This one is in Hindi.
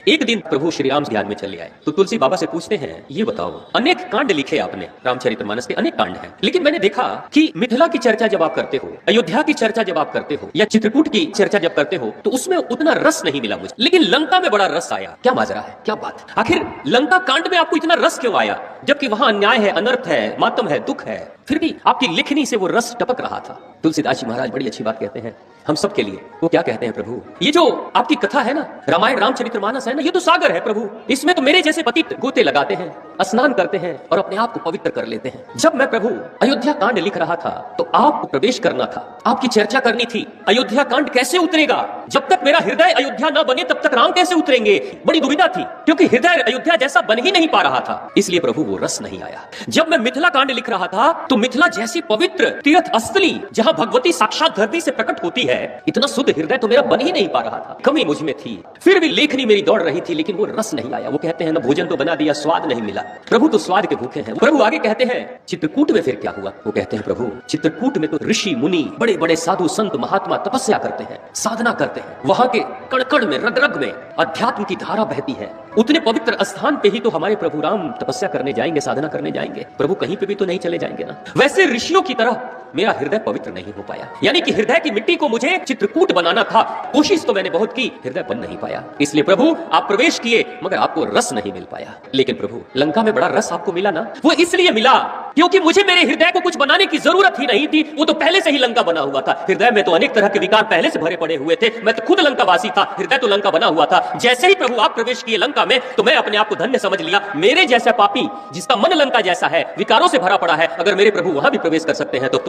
एक दिन प्रभु श्री राम ध्यान में चले आए तो तुलसी बाबा से पूछते हैं, ये बताओ, अनेक कांड लिखे आपने, रामचरितमानस के अनेक कांड हैं, लेकिन मैंने देखा कि मिथिला की चर्चा जब आप करते हो, अयोध्या की चर्चा जब आप करते हो, या चित्रकूट की चर्चा जब करते हो, तो उसमें उतना रस नहीं मिला मुझे, लेकिन लंका में बड़ा रस आया। क्या माजरा है, क्या बात? आखिर लंका कांड में आपको इतना रस क्यों आया, जबकि वहां अन्याय है, अनर्थ है, मातम है, दुख है, फिर भी आपकी लिखनी से वो रस टपक रहा था। तुलसीदास जी महाराज बड़ी अच्छी बात कहते हैं हम सब के लिए। वो क्या कहते हैं, प्रभु ये जो आपकी कथा है ना, रामायण रामचरितमानस है ना, ये तो सागर है प्रभु, इसमें तो मेरे जैसे पतित गोते लगाते हैं, स्नान करते हैं और अपने आप को पवित्र कर लेते हैं। जब मैं प्रभु अयोध्या कांड लिख रहा था तो आपको प्रवेश करना था, आपकी चर्चा करनी थी। अयोध्या कांड कैसे उतरेगा, जब तक मेरा हृदय अयोध्या न बने तब तक राम कैसे उतरेंगे, बड़ी दुविधा थी, क्योंकि हृदय अयोध्या जैसा बन ही नहीं पा रहा था। इसलिए प्रभु वो रस नहीं आया। जब मैं मिथिला कांड लिख रहा था तो मिथिला जैसी पवित्र तीर्थ स्थली, जहां भगवती साक्षात धरती से प्रकट होती है, इतना शुद्ध हृदय तो मेरा बन ही नहीं पा रहा था। कमी मुझ में थी, फिर भी लेखनी मेरी दौड़ रही थी, लेकिन वो रस नहीं आया। वो कहते हैं ना, भोजन तो बना दिया, स्वाद नहीं मिला। प्रभु तो स्वाद के भूखे हैं। प्रभु आगे कहते हैं, चित्रकूट में फिर क्या हुआ? वो कहते हैं, प्रभु चित्रकूट में तो ऋषि मुनि, बड़े बड़े साधु संत महात्मा तपस्या करते हैं, साधना करते हैं। वहां के कण कण में, रग रग में अध्यात्म की धारा बहती है। उतने पवित्र स्थान पे ही तो हमारे प्रभु राम तपस्या करने जाएंगे, साधना करने जाएंगे। प्रभु कहीं पे भी तो नहीं चले जाएंगे ना। वैसे ऋषियों की तरह मेरा हृदय पवित्र नहीं हो पाया, यानी कि हृदय की मिट्टी को मुझे चित्रकूट बनाना था। कोशिश तो मैंने बहुत की, हृदय बन नहीं पाया। इसलिए प्रभु आप प्रवेश किए, मगर आपको रस नहीं मिल पाया। लेकिन प्रभु लंका में बड़ा रस आपको मिला ना। वो इसलिए मिला क्योंकि मुझे मेरे हृदय को कुछ बनाने की जरूरत ही नहीं थी। वो तो पहले से ही लंका बना हुआ था। हृदय में तो अनेक तरह के विकार पहले से भरे पड़े हुए थे। मैं तो खुद लंकावासी था, हृदय तो लंका बना हुआ था। जैसे ही प्रभु आप प्रवेश किए लंका में, तो मैं अपने आप को धन्य समझ लिया। मेरे जैसा पापी जिसका मन लंका जैसा है, विकारों से भरा पड़ा है, अगर मेरे प्रभु वहां भी प्रवेश कर सकते हैं तो